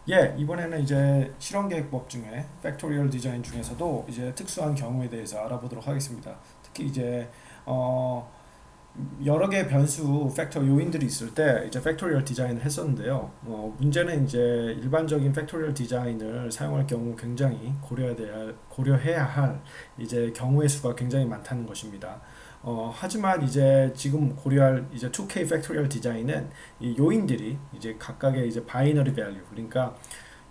예, 이번에는 이제 실험계획법 중에 팩토리얼 디자인 중에서도 이제 특수한 경우에 대해서 알아보도록 하겠습니다. 특히 이제 어, 여러 개의 변수 팩터 요인들이 있을 때 이제 팩토리얼 디자인을 했었는데요. 문제는 이제 일반적인 팩토리얼 디자인을 사용할 경우 굉장히 고려해야 할 이제 경우의 수가 굉장히 많다는 것입니다. 하지만 이제 지금 고려할 이제 2K 팩토리얼 디자인은 이 요인들이 이제 각각의 이제 바이너리 밸류, 그러니까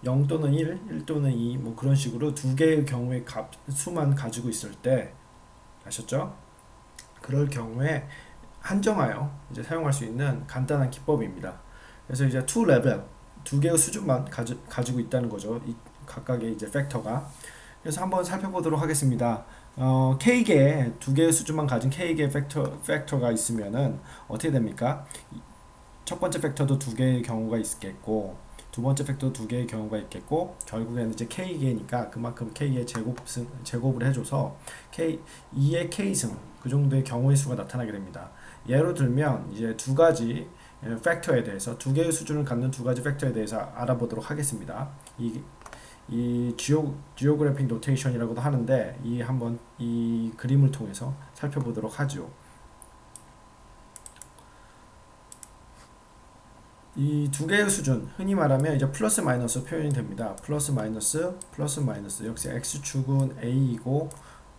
0 또는 1 또는 2 뭐 그런 식으로 두 개의 경우의 수만 가지고 있을 때, 아셨죠? 그럴 경우에 한정하여 이제 사용할 수 있는 간단한 기법입니다. 그래서 이제 two level, 두 개의 수준만 가지고 있다는 거죠. 이 각각의 이제 팩터가. 그래서 한번 살펴보도록 하겠습니다. K개 두 개의 수준만 가진 K개 팩터가 있으면은 어떻게 됩니까? 첫 번째 팩터도 두 개의 경우가 있겠고, 두 번째 팩터도 두 개의 경우가 있겠고, 결국에는 이제 K개니까 그만큼 K의 제곱을 해줘서 K2의 K승, 그 정도의 경우의 수가 나타나게 됩니다. 예로 들면 이제 두 가지 팩터에 대해서, 두 개의 수준을 갖는 두 가지 팩터에 대해서 알아보도록 하겠습니다. 이 지오그래픽 노테이션이라고도 하는데, 한번 이 그림을 통해서 살펴보도록 하죠. 이 두 개의 수준, 흔히 말하면 이제 플러스 마이너스 표현이 됩니다. 플러스 마이너스, 플러스 마이너스. 역시 x축은 a이고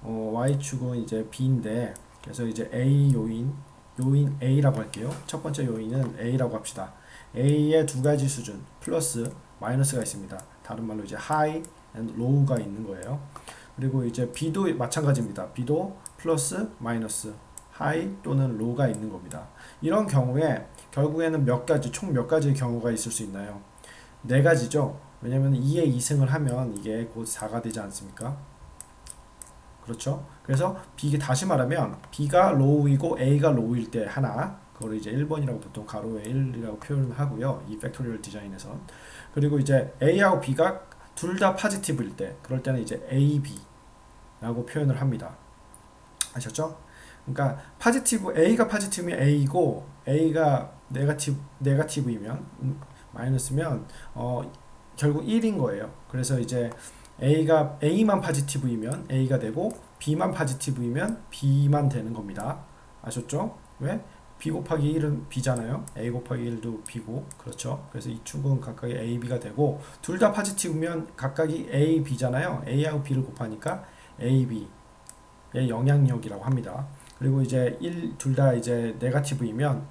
y축은 이제 b인데, 그래서 이제 요인 a라고 할게요. 첫 번째 요인은 a라고 합시다. a의 두 가지 수준, 플러스 마이너스가 있습니다. 다른 말로 이제 high and low가 있는 거예요. 그리고 이제 b도 마찬가지입니다. b도 플러스 마이너스, high 또는 low가 있는 겁니다. 이런 경우에 결국에는 총 몇 가지의 경우가 있을 수 있나요? 네 가지죠. 왜냐면 2의 2승을 하면 이게 곧 4가 되지 않습니까? 그렇죠? 그래서 다시 말하면 B가 low이고 A가 low일 때 하나, 그걸 이제 1번이라고 보통 가로에 1이라고 표현을 하고요. 이 팩토리얼 디자인에서. 그리고 이제 A하고 B가 둘 다 포지티브일 때, 그럴 때는 이제 AB라고 표현을 합니다. 아셨죠? 그러니까 A가 포지티브면 A이고 A가 네거티브이면 마이너스면 결국 1인 거예요. 그래서 이제 A만 포지티브이면 A가 되고 B만 포지티브이면 B만 되는 겁니다. 아셨죠? 왜? B 곱하기 1은 B잖아요. A 곱하기 1도 B고, 그렇죠? 그래서 이 축은 각각이 A, B가 되고, 둘 다 포지티브면 각각이 A, B잖아요. A하고 B를 곱하니까 A, B의 영향력이라고 합니다. 그리고 이제 둘 다 이제 네거티브이면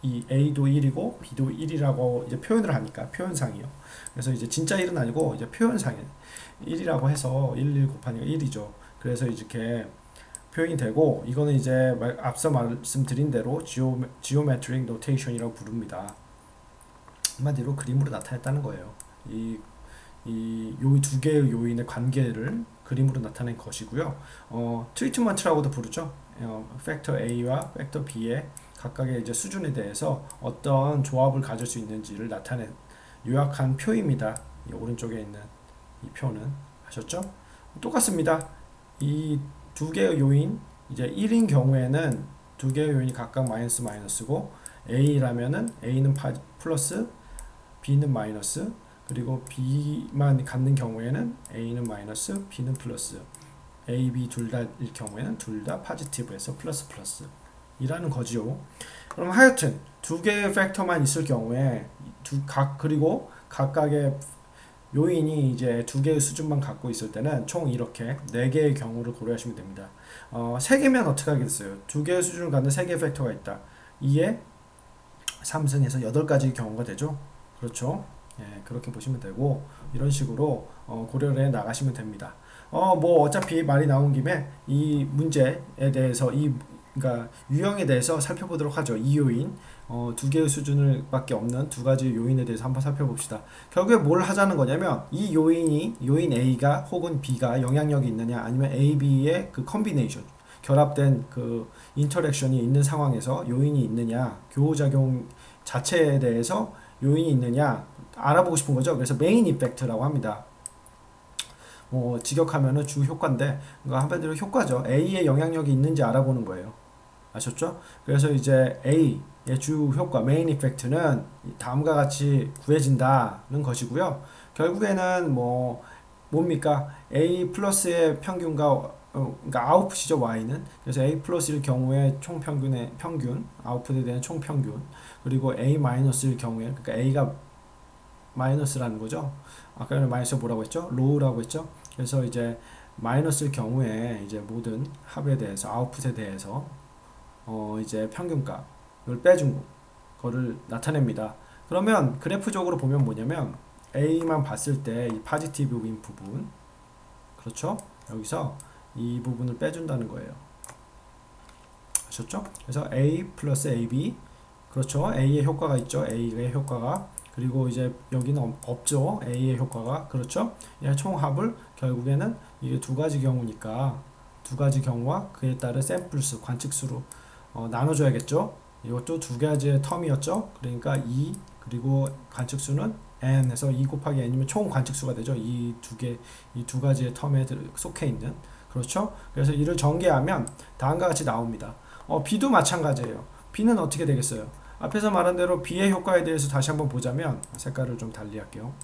이 A도 1이고 B도 1이라고 이제 표현을 하니까, 표현상이요. 그래서 이제 진짜 1은 아니고 이제 표현상에 1이라고 해서 1 곱하니까 1이죠. 그래서 이렇게 표현이 되고, 이거는 이제 앞서 말씀드린 대로 지오메트릭 노테이션이라고 부릅니다. 한마디로 그림으로 나타냈다는 거예요. 요 두 개의 요인의 관계를 그림으로 나타낸 것이고요. 트리트먼트라고도 부르죠. 팩터 A와 팩터 B의 각각의 이제 수준에 대해서 어떤 조합을 가질 수 있는지를 나타낸 요약한 표입니다. 이 오른쪽에 있는 이 표는. 아셨죠? 똑같습니다. 이 두 개의 요인, 이제 1인 경우에는 두 개의 요인이 각각 마이너스고, A라면은 A는 플러스, B는 마이너스, 그리고 B만 갖는 경우에는 A는 마이너스, B는 플러스. A, B 둘 다일 경우에는 둘 다 포지티브에서 플러스 플러스 이라는 거지요. 그럼 하여튼 두 개의 팩터만 있을 경우에 그리고 각각의 요인이 이제 두 개의 수준만 갖고 있을 때는 총 이렇게 네 개의 경우를 고려하시면 됩니다. 세 개면 어떻게 하겠어요? 두 개의 수준을 갖는 세 개의 팩터가 있다. 2에 3승에서 8가지 경우가 되죠. 그렇죠? 예, 그렇게 보시면 되고, 이런 식으로 고려를 해 나가시면 됩니다. 뭐 어차피 말이 나온 김에 이 문제에 대해서 그러니까 유형에 대해서 살펴보도록 하죠. 이 요인, 두 개의 수준을 밖에 없는 두 가지 요인에 대해서 한번 살펴봅시다. 결국에 뭘 하자는 거냐면, 이 요인 A가 혹은 B가 영향력이 있느냐, 아니면 A, B의 그 컨비네이션, 결합된 그 인터랙션이 있는 상황에서 요인이 있느냐, 교호작용 자체에 대해서 요인이 있느냐 알아보고 싶은 거죠. 그래서 메인 이펙트라고 합니다. 직역하면은 주 효과인데, 그러니까 한마디로 효과죠. A의 영향력이 있는지 알아보는 거예요. 아셨죠? 그래서 이제 A 주 효과 메인 이펙트는 다음과 같이 구해진다는 것이고요. 결국에는 뭡니까? A 플러스의 평균과 그러니까 아웃풋이죠, y는. 그래서 A 플러스일 경우에 총 평균의 평균, 아웃풋에 대한 총 평균, 그리고 A 마이너스일 경우에, 그러니까 A가 마이너스라는 거죠. 아까 전에 마이너스 뭐라고 했죠? 로우라고 했죠. 그래서 이제 마이너스일 경우에 이제 모든 합에 대해서, 아웃풋에 대해서 이제 평균값을 빼준 거를 나타냅니다. 그러면 그래프적으로 보면 뭐냐면 A만 봤을 때 이 파지티브인 부분, 그렇죠? 여기서 이 부분을 빼준다는 거예요. 아셨죠? 그래서 A 플러스 AB, 그렇죠? A의 효과가 있죠. A의 효과가. 그리고 이제 여기는 없죠. A의 효과가. 그렇죠? 총합을 결국에는 이게 두 가지 경우니까 두 가지 경우와 그에 따른 샘플수, 관측수로 나눠줘야겠죠. 이것도 두 가지의 텀이었죠. 그러니까 2 그리고 관측수는 n 해서 2 곱하기 n이면 총 관측수가 되죠. 이 두 가지의 텀에 속해 있는. 그렇죠? 그래서 이를 전개하면 다음과 같이 나옵니다. B도 마찬가지예요. B는 어떻게 되겠어요? 앞에서 말한 대로 B의 효과에 대해서 다시 한번 보자면 색깔을 좀 달리 할게요.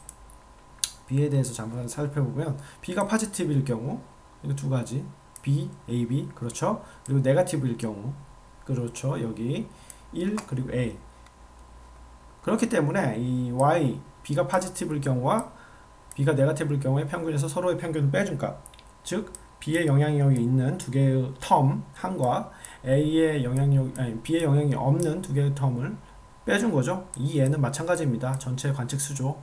B에 대해서 잠깐 살펴보면 B가 포지티브일 경우 이거 두 가지 B, AB 그렇죠? 그리고 네거티브일 경우 그렇죠? 여기 1 그리고 A 그렇기 때문에 이 Y, B가 포지티브일 경우와 B가 네거티브일 경우에 평균에서 서로의 평균을 빼준 값 즉 B의 영향력이 있는 두 개의 텀 한과 B의 영향력이 없는 두 개의 텀을 빼준 거죠. 이 얘는 마찬가지입니다. 전체 관측 수죠.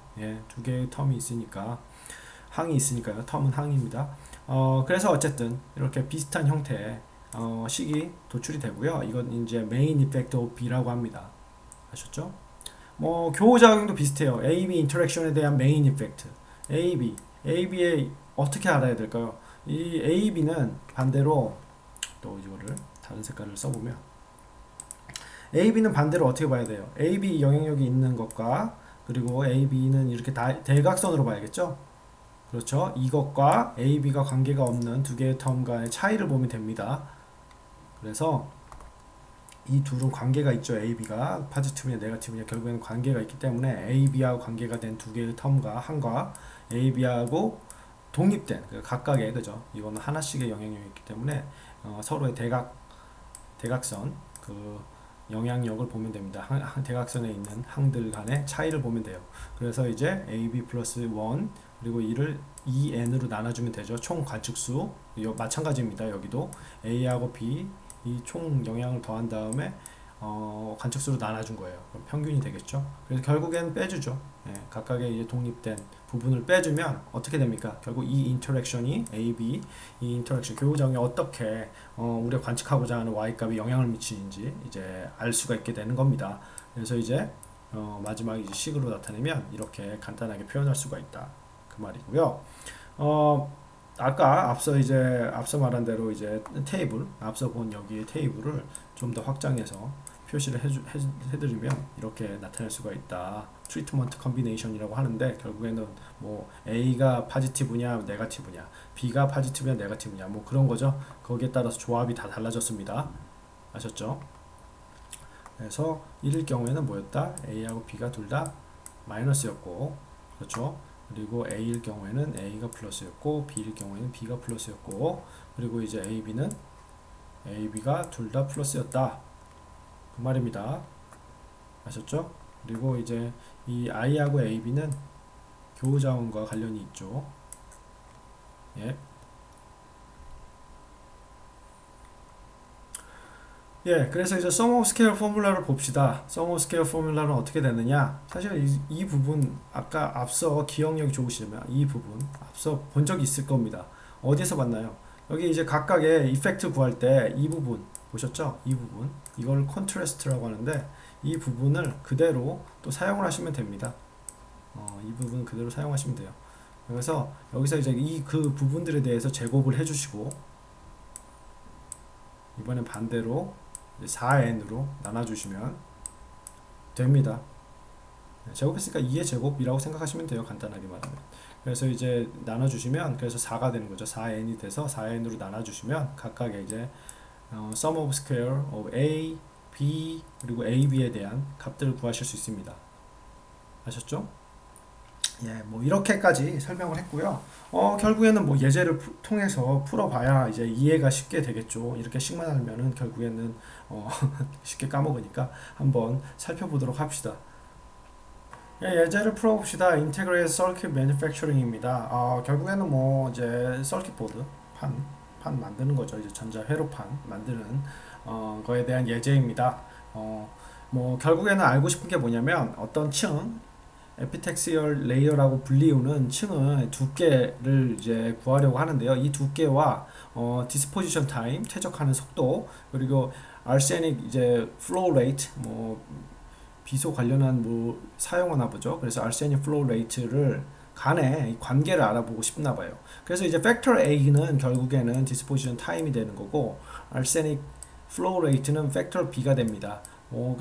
두 개의 텀이 있으니까 항이 있으니까요. 텀은 항입니다. 그래서 어쨌든 이렇게 비슷한 형태의 식이 도출이 되고요. 이건 이제 메인 이펙트 오브 B라고 합니다. 아셨죠? 교호작용도 비슷해요. AB 인터랙션에 대한 메인 이펙트. AB의 어떻게 알아야 될까요? 이 AB는 반대로 또 이거를 다른 색깔을 써보면 AB는 반대로 어떻게 봐야 돼요? AB 영향력이 있는 것과 그리고 AB는 이렇게 대각선으로 봐야겠죠? 그렇죠? 이것과 AB가 관계가 없는 두 개의 텀과의 차이를 보면 됩니다. 그래서 이 둘은 관계가 있죠. AB가 포지티브냐 네거티브냐 결국에는 관계가 있기 때문에 AB하고 관계가 된 두 개의 텀과 한과 AB하고 독립된 각각의 그죠? 이거는 하나씩의 영향력이 있기 때문에 서로의 대각선 그 영향력을 보면 됩니다. 대각선에 있는 항들 간의 차이를 보면 돼요. 그래서 이제 AB 플러스 1 그리고 이를 2n으로 나눠주면 되죠. 총 관측수 마찬가지입니다. 여기도 A하고 B 이 총 영향을 더한 다음에 관측수로 나눠준 거예요. 그럼 평균이 되겠죠. 그래서 결국엔 빼주죠. 각각의 이제 독립된 부분을 빼주면 어떻게 됩니까? 결국 이 인터랙션이 AB 이 인터랙션 교호작용이 어떻게 우리가 관측하고자 하는 y 값에 영향을 미치는지 이제 알 수가 있게 되는 겁니다. 그래서 이제 마지막 이제 식으로 나타내면 이렇게 간단하게 표현할 수가 있다 그 말이고요. 아까 앞서 말한 대로 이제 테이블 앞서 본 여기에 테이블을 좀 더 확장해서 표시를 해드리면 이렇게 나타낼 수가 있다. 트리트먼트 컨비네이션이라고 하는데 결국에는 A가 포지티브냐 네거티브냐 B가 포지티브냐 네거티브냐 그런 거죠. 거기에 따라서 조합이 다 달라졌습니다. 아셨죠? 그래서 1일 경우에는 뭐였다? A하고 B가 둘 다 마이너스였고 그렇죠? 그리고 A일 경우에는 A가 플러스였고 B일 경우에는 B가 플러스였고 그리고 이제 AB가 둘 다 플러스였다 그 말입니다. 아셨죠? 그리고 이제 이 I하고 AB는 교호자원과 관련이 있죠. 그래서 이제 sum of scale 포뮬라를 봅시다. sum of scale 포뮬라는 어떻게 되느냐? 사실 이 부분 아까 앞서 기억력이 좋으시면 이 부분 앞서 본 적이 있을 겁니다. 어디서 봤나요? 여기 이제 각각의 이펙트 구할 때 이 부분 보셨죠? 이 부분 이걸 컨트래스트라고 하는데 이 부분을 그대로 또 사용을 하시면 됩니다. 이 부분 그대로 사용하시면 돼요. 그래서 여기서 이제 그 부분들에 대해서 제곱을 해주시고 이번엔 반대로 4n으로 나눠주시면 됩니다. 제곱했으니까 2의 제곱이라고 생각하시면 돼요. 간단하게 말하면. 그래서 이제 나눠주시면 그래서 4가 되는 거죠. 4n이 돼서 4n으로 나눠주시면 각각의 이제 sum of square of A, B 그리고 AB에 대한 값들을 구하실 수 있습니다. 아셨죠? 예, 뭐 이렇게까지 설명을 했고요. 결국에는 뭐 예제를 통해서 풀어봐야 이제 이해가 쉽게 되겠죠. 이렇게 식만 하면은 결국에는 쉽게 까먹으니까 한번 살펴보도록 합시다. 예, 예제를 풀어봅시다. Integrated Circuit Manufacturing입니다. 결국에는 뭐 이제 서킷 보드 판 만드는 거죠. 이제 전자 회로판 만드는 거에 대한 예제입니다. 뭐 결국에는 알고 싶은 게 뭐냐면 어떤 층 에피텍시얼 레이어라고 불리우는 층의 두께를 이제 구하려고 하는데요. 이 두께와 디스포지션 타임 퇴적하는 속도 그리고 아르세닉 이제 플로우 레이트 뭐 비소 관련한 뭐 사용하나 보죠. 그래서 아르세닉 플로우 레이트를 간의 관계를 알아보고 싶나 봐요. 그래서 이제 팩터 A는 결국에는 디스포지션 타임이 되는 거고 아르세닉 플로우 레이트는 팩터 B가 됩니다.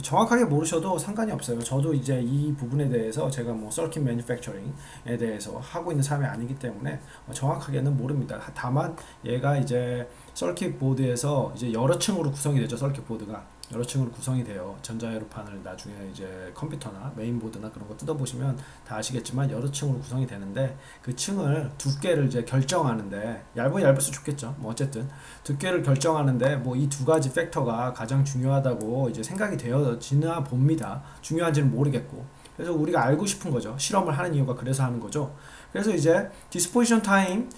정확하게 모르셔도 상관이 없어요. 저도 이제 이 부분에 대해서 제가 뭐 서킷 매니팩처링에 대해서 하고 있는 사람이 아니기 때문에 정확하게는 모릅니다. 다만 얘가 이제 서킷 보드에서 이제 여러 층으로 구성이 되죠. 서킷 보드가 여러 층으로 구성이 돼요. 전자회로판을 나중에 이제 컴퓨터나 메인보드나 그런 거 뜯어보시면 다 아시겠지만 여러 층으로 구성이 되는데 그 층을 두께를 이제 결정하는데 얇을수록 좋겠죠. 뭐 어쨌든 두께를 결정하는데 뭐 이 두 가지 팩터가 가장 중요하다고 이제 생각이 되어지나 봅니다. 중요한지는 모르겠고. 그래서 우리가 알고 싶은 거죠. 실험을 하는 이유가 그래서 하는 거죠. 그래서 이제 디스포지션 타임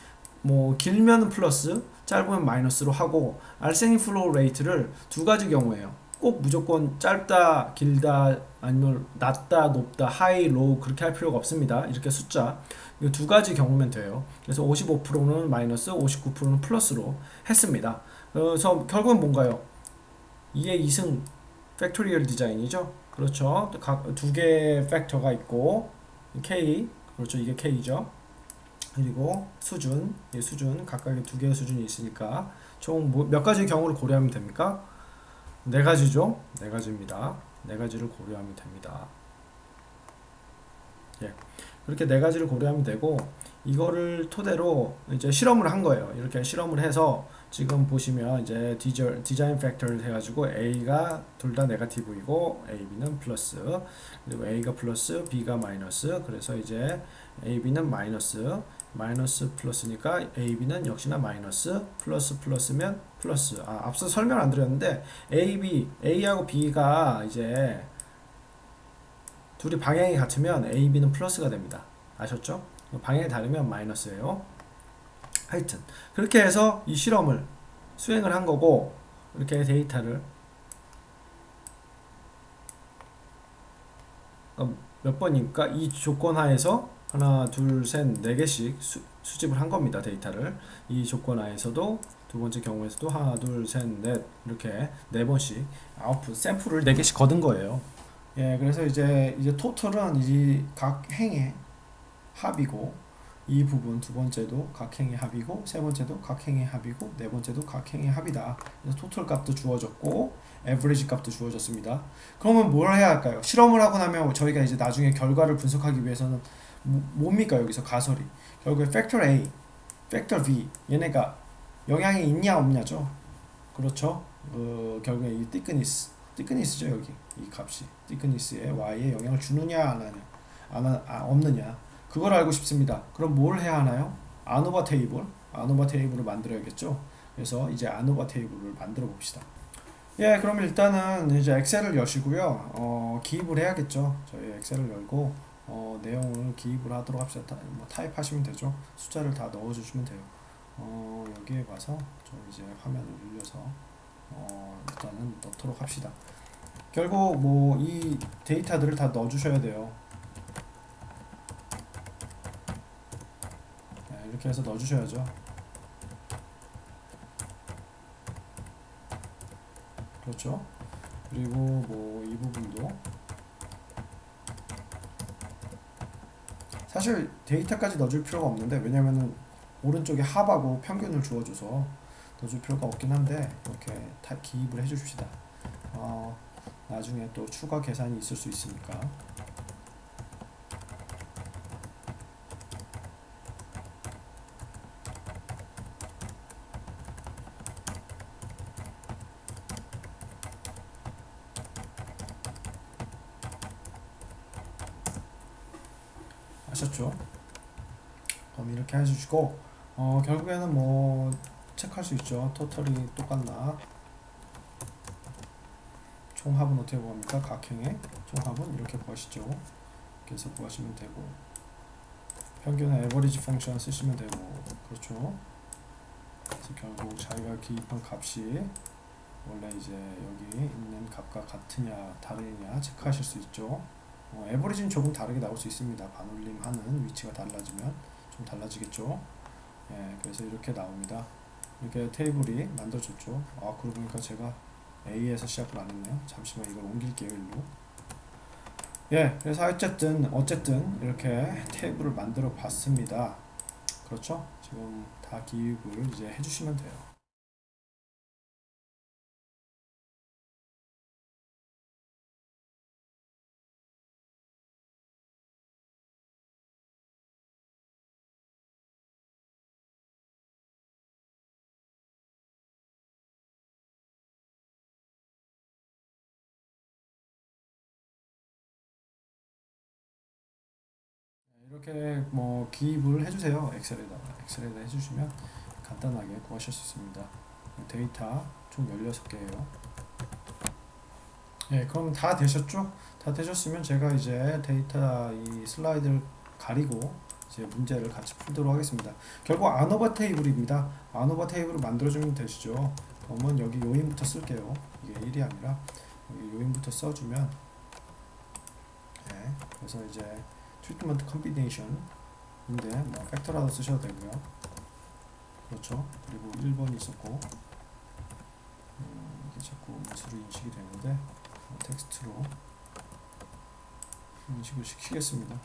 뭐 길면 플러스 짧으면 마이너스로 하고 알세닉 플로우 레이트를 두 가지 경우에요. 꼭 무조건 짧다 길다 아니면 낮다 높다 하이 로우 그렇게 할 필요가 없습니다. 이렇게 숫자 이 두 가지 경우면 돼요. 그래서 55%는 마이너스 59%는 플러스로 했습니다. 그래서 결국은 뭔가요? 2의 2승 팩토리얼 디자인이죠. 그렇죠. 각 두 개의 팩터가 있고 K 그렇죠. 이게 K죠. 그리고 수준, 이 수준 각각의 두 개의 수준이 있으니까 총 몇 가지 경우를 고려하면 됩니까? 네 가지죠. 네 가지입니다. 네 가지를 고려하면 됩니다. 예. 그렇게 네 가지를 고려하면 되고 이거를 토대로 이제 실험을 한 거예요. 이렇게 실험을 해서 지금 보시면 이제 디자인 팩터를 해가지고 A가 둘 다 네거티브이고 A, B는 플러스 그리고 A가 플러스 B가 마이너스 그래서 이제 A, B는 마이너스 플러스니까 A, B는 역시나 마이너스 플러스면 플러스 앞서 설명 안 드렸는데 A하고 B가 이제 둘이 방향이 같으면 A, B는 플러스가 됩니다. 아셨죠? 방향이 다르면 마이너스예요. 하여튼 그렇게 해서 이 실험을 수행을 한 거고 이렇게 데이터를 몇 번입니까? 이 조건 하에서 하나, 둘, 셋, 네 개씩 수집을 한 겁니다. 데이터를 이 조건 하에서도 두 번째 경우에서도 하나, 둘, 셋, 넷 이렇게 네 번씩 아웃풋 샘플을 네 개씩 거둔 거예요. 예, 그래서 이제 토탈은 이 각 행의 합이고 이 부분 두 번째도 각 행의 합이고 세 번째도 각 행의 합이고 네 번째도 각 행의 합이다. 그래서 토탈 값도 주어졌고 에버리지 값도 주어졌습니다. 그러면 뭘 해야 할까요? 실험을 하고 나면 저희가 이제 나중에 결과를 분석하기 위해서는 뭡니까 여기서 가설이 결국에 팩터 A, 팩터 B 얘네가 영향이 있냐 없냐죠. 그렇죠. 결국에 이 thickness죠 여기 이 값이 thickness에 y에 영향을 주느냐 안 하냐 없느냐 그걸 알고 싶습니다. 그럼 뭘 해야 하나요? 아노바 테이블을 만들어야겠죠. 그래서 이제 아노바 테이블을 만들어 봅시다. 예, 그럼 일단은 이제 엑셀을 여시고요. 기입을 해야겠죠. 저희 엑셀을 열고 내용을 기입을 하도록 합시다. 뭐 타입하시면 되죠. 숫자를 다 넣어주시면 돼요. 여기에 가서 저 이제 화면을 늘려서 일단은 넣도록 합시다. 결국 뭐 이 데이터들을 다 넣어주셔야 돼요. 네, 이렇게 해서 넣어주셔야죠. 그렇죠. 그리고 뭐 이 부분도 사실 데이터까지 넣어줄 필요가 없는데 왜냐면은 오른쪽에 합하고 평균을 주어줘서 넣어줄 필요가 없긴 한데 이렇게 다 기입을 해주십시다. 나중에 또 추가 계산이 있을 수 있으니까. 하셨죠. 그럼 이렇게 해주시고 결국에는 뭐 체크할 수 있죠. 토탈이 똑같나, 총합은 어떻게 구합니까? 각형의 총합은 이렇게 구하시죠. 그래서 구하시면 되고, 평균의 에버리지 펑션 쓰시면 되고, 그렇죠. 그래서 결국 자기가 기입한 값이 원래 이제 여기 있는 값과 같으냐 다르냐 체크하실 수 있죠. 에버리지는 조금 다르게 나올 수 있습니다. 반올림 하는 위치가 달라지면 좀 달라지겠죠. 예, 그래서 이렇게 나옵니다. 이렇게 테이블이 만들어졌죠. 그러고 보니까 제가 A에서 시작을 안 했네요. 잠시만 이걸 옮길게요, 일로. 예, 그래서 어쨌든 이렇게 테이블을 만들어 봤습니다. 그렇죠? 지금 다 기입을 이제 해주시면 돼요. 이렇게 뭐 기입을 해주세요. 엑셀에다 해주시면 간단하게 구하실 수 있습니다. 데이터 총 16개예요. 예, 그럼 다 되셨죠? 다 되셨으면 제가 이제 데이터 이 슬라이드를 가리고 이제 문제를 같이 풀도록 하겠습니다. 결국 안오버 테이블입니다. 안오버 테이블을 만들어주면 되시죠. 그러면 여기 요인부터 쓸게요. 이게 1이 아니라 여기 요인부터 써주면, 예, 그래서 이제 트리트먼트 컴비네이션인데 뭐 팩터라도 쓰셔도 되고요. 그렇죠. 그리고 1번이 있었고, 이게 자꾸 인수로 인식이 되는데 텍스트로 인식을 시키겠습니다.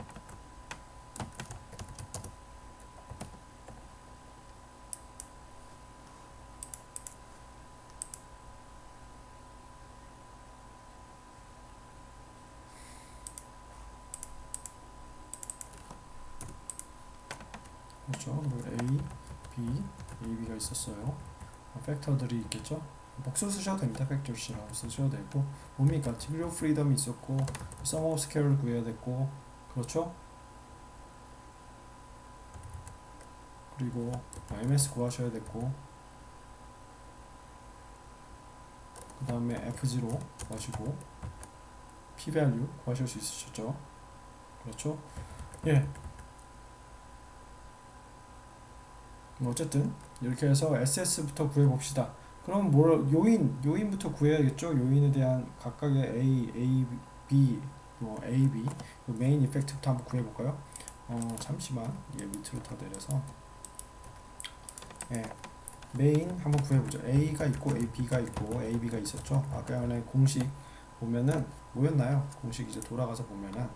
그렇죠. 그리고 A, B, AB가 있었어요. 팩터들이 있겠죠. 복수 쓰셔도 됩니다. 팩터시라고 쓰셔도 되고, 뭡니까? 디그리 오브 프리덤이 있었고, sum of scalar를 구해야 됐고, 그렇죠. 그리고 ms 구하셔야 됐고, 그 다음에 f0 구하시고 p-value 구하실 수 있으셨죠. 그렇죠. 예, 어쨌든 이렇게 해서 SS부터 구해봅시다. 그럼 요인부터 구해야겠죠. 요인에 대한 각각의 A, B, 뭐 A, B, 메인 이펙트부터 한번 구해볼까요? 잠시만 이게 밑으로 더 내려서, 예, 메인 한번 구해보죠. A가 있고 A, B가 있고 A, B가 있었죠. 아까 전에 공식 보면은 뭐였나요? 공식 이제 돌아가서 보면은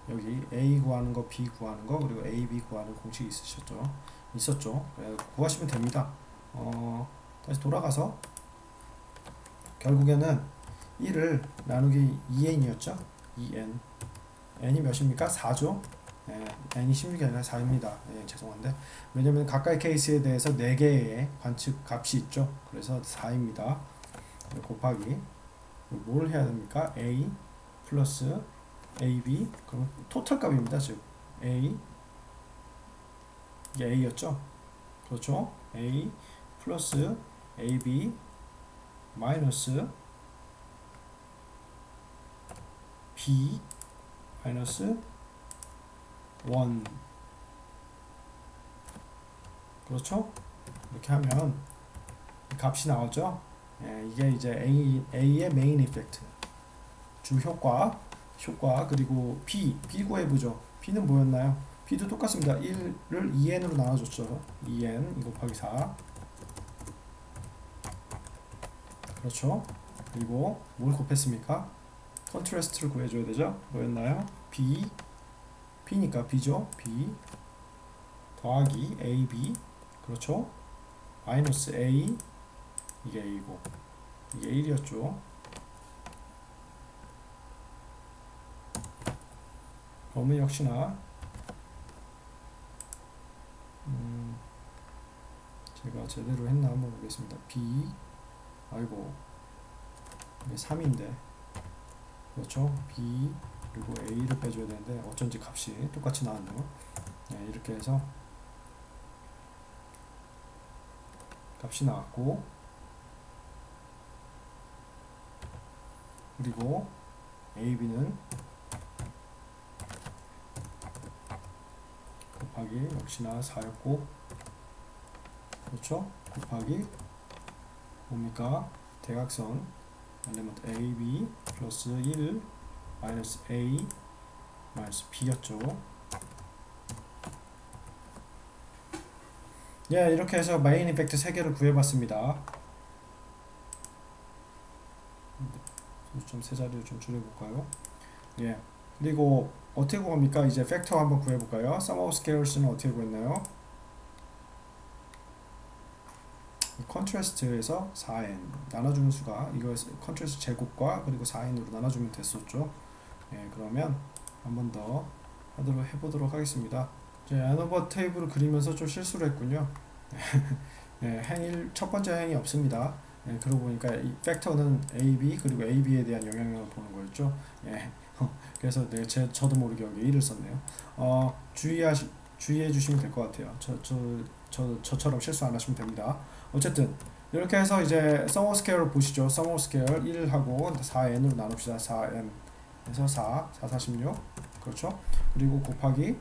여기 A 구하는 거, B 구하는 거, 그리고 A, B 구하는 공식이 있었죠. 구하시면 됩니다. 다시 돌아가서 결국에는 1을 나누기 2n이었죠. 2n. n이 몇입니까? 4죠. 예, n이 16이 아니라 4입니다. 예, 죄송한데. 왜냐면 가까이 케이스에 대해서 4개의 관측 값이 있죠. 그래서 4입니다. 곱하기 뭘 해야 됩니까? a 플러스 AB, 그럼 토탈 값입니다. 즉 A, 이게 A였죠? 그렇죠? A 플러스 AB 마이너스 B 마이너스 1. 그렇죠? 이렇게 하면 값이 나오죠? 예, 이게 이제 A의 메인 이펙트, 주 효과, 그리고 B 구해보죠. B는 뭐였나요? B도 똑같습니다. 1을 2n으로 나눠줬죠. 2n 곱하기 4. 그렇죠. 그리고 뭘 곱했습니까? 컨트라스트를 구해줘야 되죠. 뭐였나요? B니까 B죠. B 더하기 AB. 그렇죠. 마이너스 A, 이게 A고 이게 1이었죠. 그러면 역시나 제가 제대로 했나 한번 보겠습니다. B, 아이고 이게 3인데, 그렇죠. B 그리고 a를 빼줘야 되는데 어쩐지 값이 똑같이 나왔네요. 네, 이렇게 해서 값이 나왔고, 그리고 ab는 곱하기 역시나 4였고, 그렇죠? 곱하기 뭡니까? 대각선 엘리먼트 AB 플러스 1 마이너스 A 마이너스 B였죠. 예, 이렇게 해서 메인 이펙트 3개를 구해봤습니다. 좀 세 자리를 좀 줄여볼까요? 예, 그리고 어떻게 구합니까? 이제 팩터 한번 구해볼까요? Sum of scales는 어떻게 구했나요? 컨트라스트에서 4n 나눠주는 수가 이거 컨트라스트 제곱과 그리고 4n으로 나눠주면 됐었죠. 예, 그러면 한 번 더 해보도록 하겠습니다. 이제 애너버 테이블을 그리면서 좀 실수를 했군요. 예, 첫 번째 행이 없습니다. 예, 그러고 보니까 이 팩터는 AB 그리고 AB에 대한 영향력을 보는 거였죠. 예, 그래서 네, 저도 모르게 여기 1을 썼네요. 주의해 주시면 될 것 같아요. 저처럼 실수 안 하시면 됩니다. 어쨌든 이렇게 해서 이제 서머 스케일을 보시죠. 서머 스케일 1하고 4n으로 나눕시다. 4n 에서 4, 46 그렇죠? 그리고 곱하기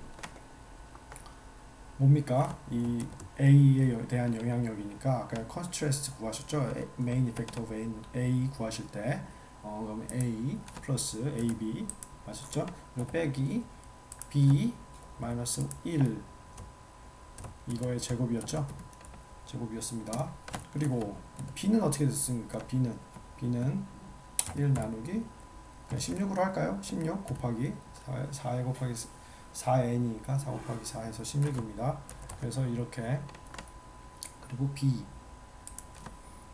뭡니까? 이 A에 대한 영향력이니까 아까 컨트라스트 구하셨죠? 메인 이펙트 오브 A 구하실 때 그러면 A 플러스 AB 맞았죠? 그리고 빼기 B 마이너스 1 이거의 제곱이었죠? 제곱이었습니다. 그리고 B는 어떻게 됐습니까? B는 1 나누기 16으로 할까요? 16 곱하기 4에 곱하기 4n이니까 4 곱하기 4에서 16입니다. 그래서 이렇게 그리고 b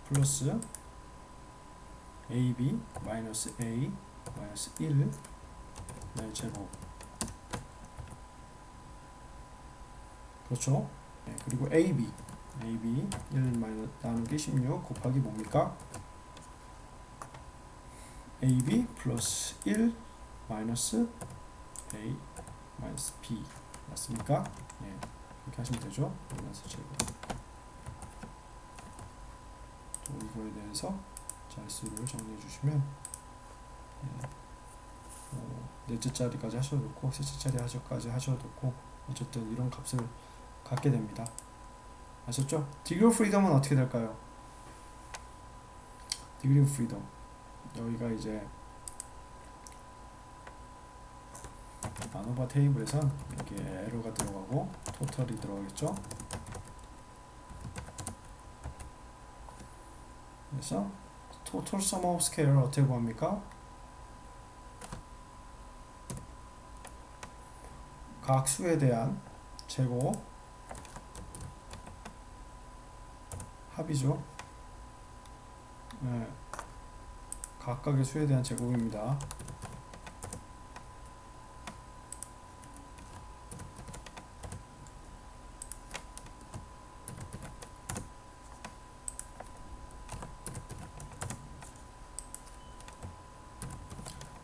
플러스 ab 마이너스 a 마이너스 1 네, 제곱 그렇죠? 네, 그리고 ab 1 마이너스 나누기 16 곱하기 뭡니까? ab 플러스 1 마이너스 a 마이너스 b 맞습니까? 예, 이렇게 하시면 되죠. 마이너스 제곱. 또 이거에 대해서 자릿수를 정리해 주시면 예, 넷째 자리까지 하셔도 좋고 셋째 자리까지 하셔도 좋고 어쨌든 이런 값을 갖게 됩니다. 아셨죠? Degree of Freedom은 어떻게 될까요? Degree of Freedom 여기가 이제 아노바 테이블에선 이렇게 에러가 들어가고 토탈이 들어가겠죠. 그래서 total sum of scale 어떻게 구합니까? 각 수에 대한 제곱 합이죠. 네. 각각의 수에 대한 제곱입니다.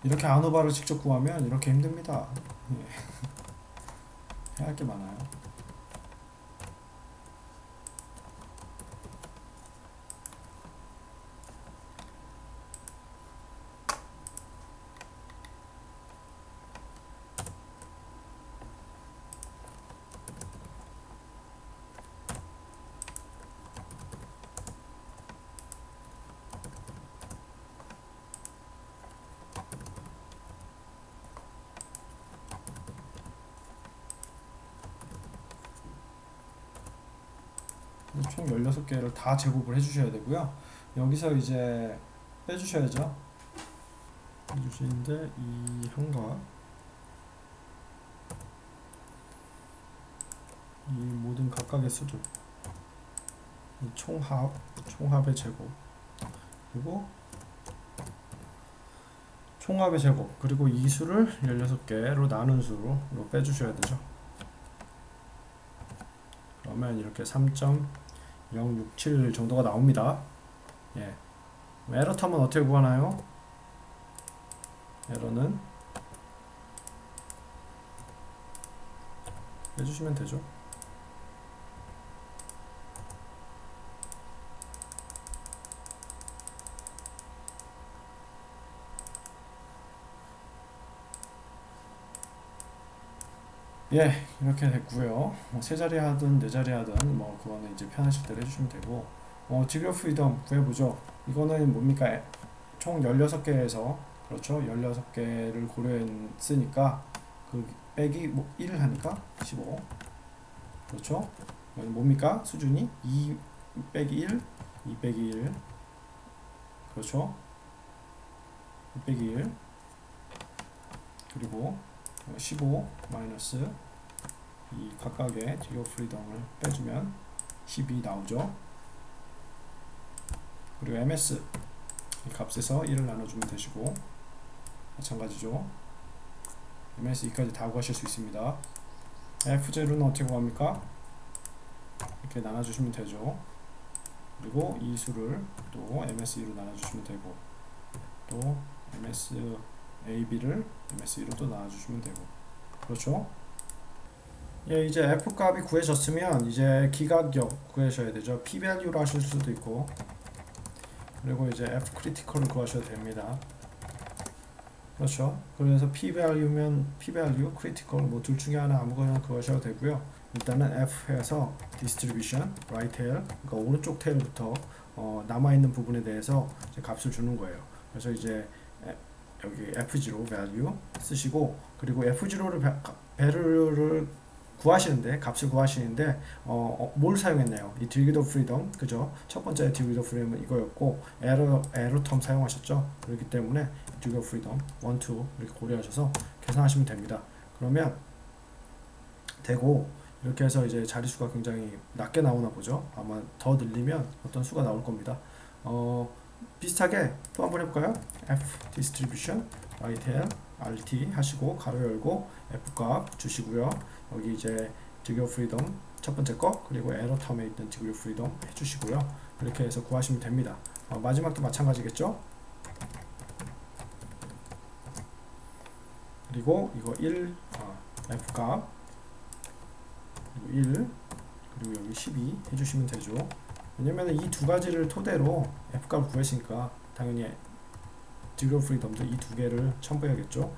이렇게 아노바를 직접 구하면 이렇게 힘듭니다. 예. 해야 할 게 많아요. 총 16개를 다 제곱을 해주셔야 되고요. 여기서 이제 빼주셔야죠. 빼주시는데 이 형과 이 모든 각각의 수들 이 총합의 제곱 그리고 총합의 제곱 그리고 이 수를 16개로 나눈 수로 빼주셔야 되죠. 그러면 이렇게 3.067 정도가 나옵니다. 예. 에러 텀은 어떻게 구하나요? 에러는 해주시면 되죠. 예, 이렇게 됐고요. 뭐 세 자리 하든 네 자리 하든 뭐 그거는 이제 편하실 대로 해주시면 되고, 디그리 프리덤 구해보죠. 이거는 뭡니까? 총 16개에서 그렇죠. 16개를 고려했으니까 그 빼기 뭐 1을 하니까 15. 그렇죠. 이거는 뭡니까? 수준이 2 빼기 1, 2 빼기 1. 그렇죠. 2 빼기 1. 그리고 15 마이너스 이 각각의 디그리 프리덤을 빼주면 12 나오죠. 그리고 ms 이 값에서 1을 나눠주면 되시고, 마찬가지죠. ms 2까지 다 구하실 수 있습니다. f0는 어떻게 구합니까? 이렇게 나눠주시면 되죠. 그리고 이 수를 또 ms2로 나눠주시면 되고, 또 ms ab를 ms2로 또 나눠주시면 되고, 그렇죠. 예, 이제 f 값이 구해졌으면 이제 기각역 구하셔야 되죠. p value로 하실 수도 있고, 그리고 이제 f critical을 구하셔도 됩니다. 그렇죠. 그래서 p value면 p value, critical 뭐 둘 중에 하나 아무거나 구하셔도 되고요. 일단은 f에서 distribution, right tail, 그러니까 오른쪽 테일부터 남아있는 부분에 대해서 이제 값을 주는 거예요. 그래서 이제 여기 f0 value 쓰시고, 그리고 f0를 value를 구하시는데, 값을 구하시는데 뭘 사용했나요? 이 degree of freedom, 그죠? 첫 번째 degree of freedom은 이거였고, error term 사용하셨죠? 그렇기 때문에 degree of freedom 1, 2 이렇게 고려하셔서 계산하시면 됩니다. 그러면 되고, 이렇게 해서 이제 자릿수가 굉장히 낮게 나오나 보죠. 아마 더 늘리면 어떤 수가 나올 겁니다. 비슷하게 또 한번 해볼까요? f distribution right tail rt 하시고 가로 열고 f 값 주시고요. 여기 이제 degree of freedom 첫 번째 거, 그리고 error term에 있는 degree of freedom 해주시고요. 이렇게 해서 구하시면 됩니다. 마지막도 마찬가지겠죠? 그리고 이거 1 f 값, 그리고 1, 그리고 여기 12 해주시면 되죠. 왜냐면 이 두 가지를 토대로 f 값을 구했으니까 당연히 degree of freedom도 이 두 개를 첨부해야겠죠.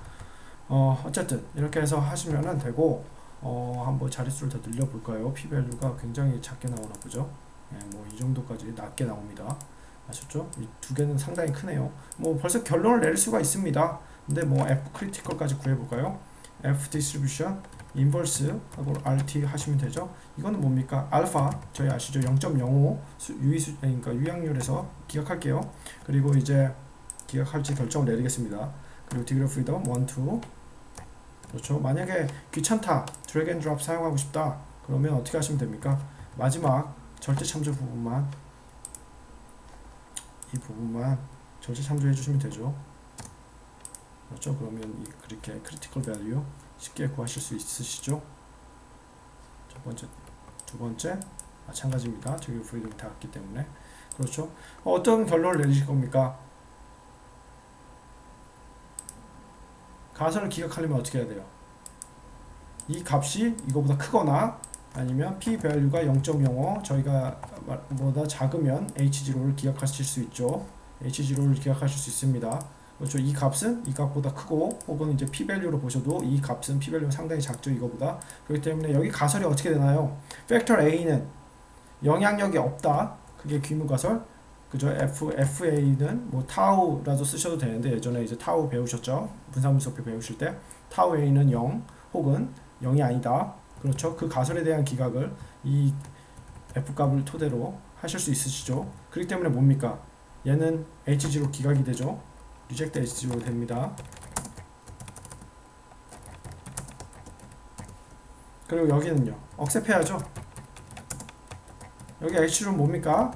어쨌든 이렇게 해서 하시면 되고, 한번 자릿수를 더 늘려볼까요? p value가 굉장히 작게 나오나 보죠. 예, 뭐 이 정도까지 낮게 나옵니다. 아셨죠? 이 두 개는 상당히 크네요. 뭐 벌써 결론을 내릴 수가 있습니다. 근데 뭐 f critical까지 구해볼까요? f distribution 인버스 하고 RT 하시면 되죠. 이거는 뭡니까? 알파 저희 아시죠? 0.05 유의수, 그러니까 유약률에서 기억할게요. 그리고 이제 기억할지 결정을 내리겠습니다. 그리고 degree of freedom 1, 2. 그렇죠. 만약에 귀찮다, drag and drop 사용하고 싶다, 그러면 어떻게 하시면 됩니까? 마지막 절대 참조 부분만, 이 부분만 절대 참조해 주시면 되죠. 그렇죠. 그러면 그렇게 critical value 쉽게 구하실 수 있으시죠? 첫 번째, 두 번째 마찬가지입니다. degree of freedom이 닿았기 때문에. 그렇죠. 어떤 결론을 내리실 겁니까? 가설을 기억하려면 어떻게 해야 돼요? 이 값이 이거보다 크거나 아니면 p value가 0.05 저희가 보다 작으면 h0를 기억하실 수 있죠. h0를 기억하실 수 있습니다. 그렇죠. 이 값은 이 값보다 크고, 혹은 이제 p value로 보셔도 이 값은 p value가 상당히 작죠, 이거보다. 그렇기 때문에 여기 가설이 어떻게 되나요? 팩터 a는 영향력이 없다. 그게 귀무가설. 그죠? FA는 뭐 타우라도 쓰셔도 되는데, 예전에 이제 타우 배우셨죠? 분사분석표 배우실 때 타우 A는 0 혹은 0이 아니다. 그렇죠? 그 가설에 대한 기각을 이 F값을 토대로 하실 수 있으시죠? 그렇기 때문에 뭡니까? 얘는 H0 기각이 되죠? 리젝트 H0 됩니다. 그리고 여기는요, 억셉해야죠? 여기 H0는 뭡니까?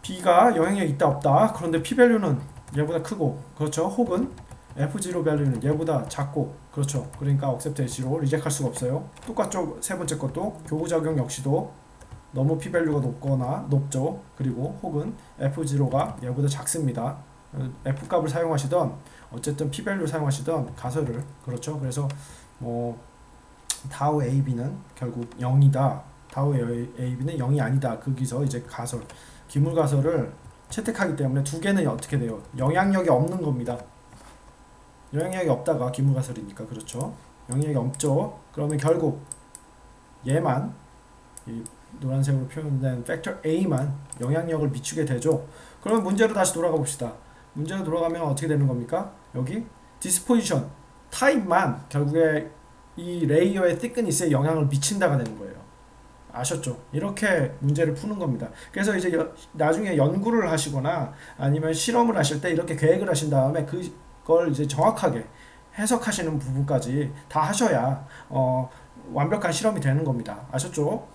B가 영향력이 있다 없다. 그런데 P value는 얘보다 크고, 그렇죠? 혹은 F0 value는 얘보다 작고, 그렇죠? 그러니까 accept H0 리젝할 수가 없어요. 똑같죠? 세 번째 것도 교부작용 역시도 너무 P value가 높거나 높죠. 그리고 혹은 F0가 얘보다 작습니다. F 값을 사용하시던 어쨌든 P value 사용하시던 가설을, 그렇죠? 그래서 뭐 타우 AB는 결국 0이다. 타우 AB는 0이 아니다. 거기서 이제 가설, 기물 가설을 채택하기 때문에 두 개는 어떻게 돼요? 영향력이 없는 겁니다. 영향력이 없다가 기물 가설이니까 그렇죠. 영향력이 없죠. 그러면 결국 얘만 이 노란색으로 표현된 팩터 A만 영향력을 미치게 되죠. 그러면 문제로 다시 돌아가 봅시다. 문제로 돌아가면 어떻게 되는 겁니까? 여기 디스포지션 타입만 결국에 이 레이어의 thickness에 영향을 미친다가 되는 거예요. 아셨죠? 이렇게 문제를 푸는 겁니다. 그래서 이제 나중에 연구를 하시거나 아니면 실험을 하실 때 이렇게 계획을 하신 다음에 그걸 이제 정확하게 해석하시는 부분까지 다 하셔야 완벽한 실험이 되는 겁니다. 아셨죠?